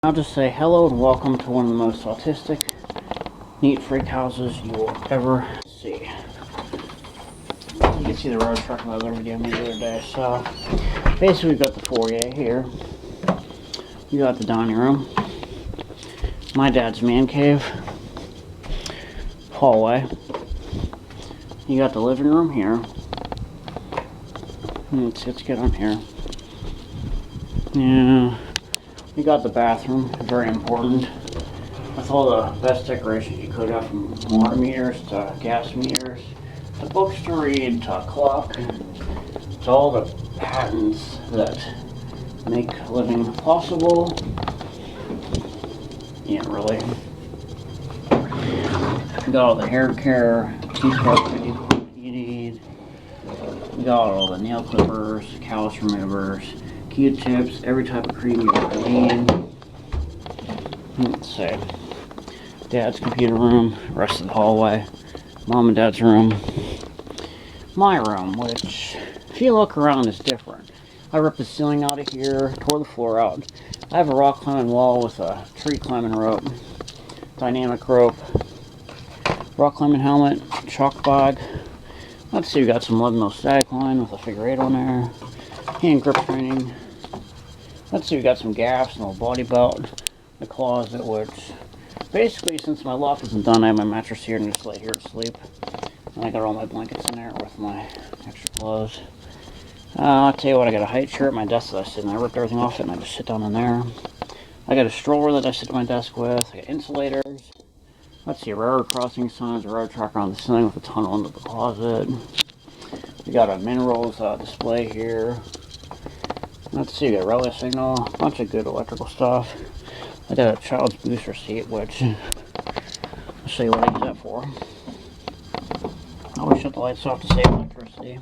I'll just say hello and welcome to one of the most autistic, neat freak houses you will ever see. You can see the road truck in the other video the other day. So basically, we've got the foyer here. We got the dining room, my dad's man cave, hallway. You got the living room here. Let's get on here. Yeah. You got the bathroom, very important, with all the best decorations you could have, from water meters to gas meters, to books to read, to a clock, to all the patents that make living possible. Yeah, really. You got all the hair care, toothbrush you need. You got all the nail clippers, callus removers, Q-tips, every type of cream you ever need. Let's see. Dad's computer room, rest of the hallway, mom and dad's room, my room, which, if you look around, is different. I ripped the ceiling out of here, tore the floor out. I have a rock climbing wall with a tree climbing rope, dynamic rope, rock climbing helmet, chalk bag. Let's see, we got some lead mill static line with a figure 8 on there. Hand grip training. Let's see, we got some gaffs and a little body belt. The closet, which basically, since my loft isn't done, I have my mattress here and just lay here to sleep. And I got all my blankets in there with my extra clothes. I'll tell you what, I got a height chair at my desk that I sit in. I ripped everything off it and I just sit down in there. I got a stroller that I sit at my desk with. I got insulators. Let's see, railroad crossing signs, a road tracker on the ceiling with a tunnel into the closet. We got a minerals display here. Let's see, we got a relay signal, a bunch of good electrical stuff. I got a child's booster seat, which I'll show you what I use that for. I always shut the lights off to save electricity.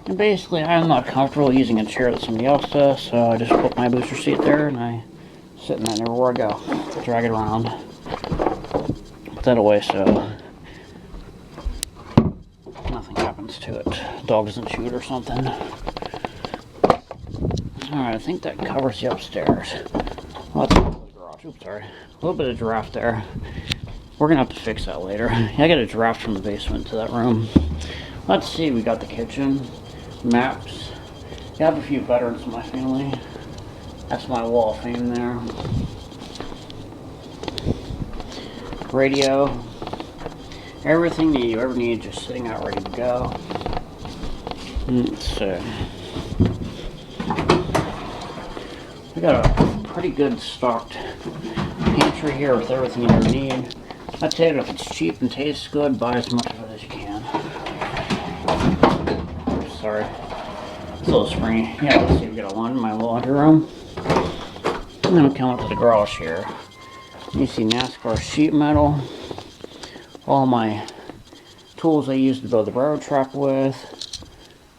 And basically, I'm not comfortable using a chair that somebody else does, so I just put my booster seat there and I sit in that everywhere I go. Drag it around. Put that away so nothing happens to it. Dog doesn't chew it or something. Alright, I think that covers the upstairs. Well, that's the garage. Oops, sorry. A little bit of draft there. We're gonna have to fix that later. I got a draft from the basement to that room. Let's see, we got the kitchen, maps. I have a few veterans in my family. That's my wall of fame there. Radio. Everything that you ever need just sitting out ready to go. Let's see. We got a pretty good stocked pantry here with everything you ever need. I tell you, if it's cheap and tastes good, buy as much of it as you can. Oops, sorry. It's a little springy. Yeah, let's see, we got my laundry room. And then we come up to the garage here. You see NASCAR sheet metal. All my tools I use to build the railroad track with.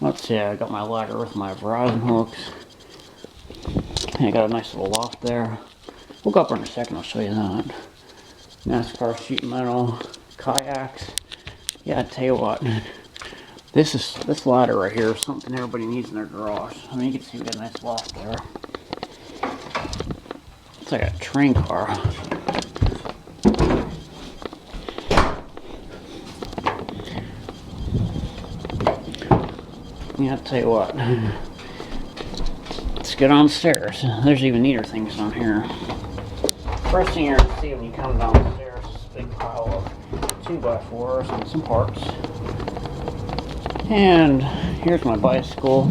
Let's see, I got my ladder with my Verizon hooks. And I got a nice little loft there. We'll go up there in a second, I'll show you that. NASCAR sheet metal, kayaks. Yeah, I tell you what, this ladder right here is something everybody needs in their garage. I mean, you can see we got a nice loft there. It's like a train car. Yeah, I'll tell you what. Let's get downstairs. There's even neater things down here. First thing you're going to see when you come downstairs is a big pile of 2x4s and some parts. And here's my bicycle.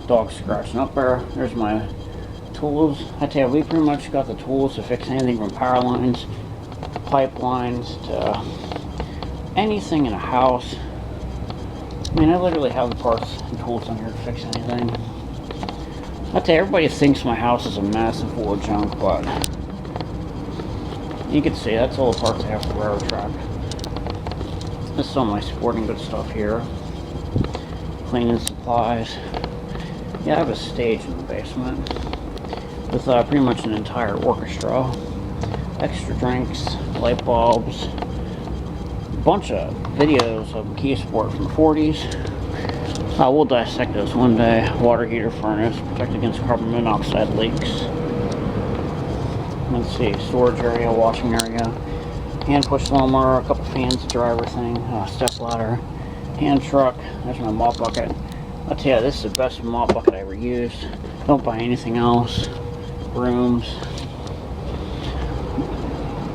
Dog scratching up there. There's my tools. I tell you, we pretty much got the tools to fix anything from power lines, pipelines, to anything in a house. I mean, I literally have the parts and tools on here to fix anything. I tell you, everybody thinks my house is a mess and full of junk, but you can see that's all the parts I have for the railroad track. This is all my sporting goods stuff here. Cleaning supplies. Yeah, I have a stage in the basement with pretty much an entire orchestra. Extra drinks, light bulbs, a bunch of videos of Key Sport from the 40s. We'll dissect this one day. Water heater furnace, protect against carbon monoxide leaks. Let's see, storage area, washing area, hand push lawnmower, a couple fans to dry everything, step ladder, hand truck. There's my mop bucket. I'll tell you, this is the best mop bucket I ever used. Don't buy anything else. Brooms.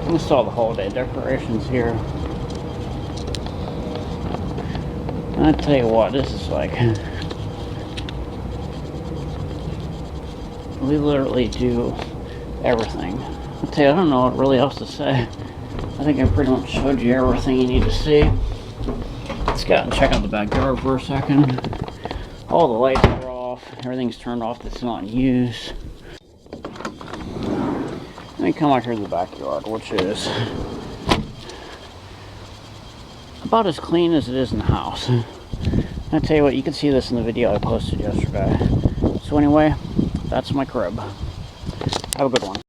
Install the holiday decorations here. And I tell you what, this is like, we literally do everything. I tell you, I don't know what really else to say. I think I pretty much showed you everything you need to see. Let's go and check out the backyard for a second. All the lights are off. Everything's turned off that's not in use. Let me come out here to the backyard, which is about as clean as it is in the house. I tell you what, you can see this in the video I posted yesterday. So anyway, that's my crib. Have a good one.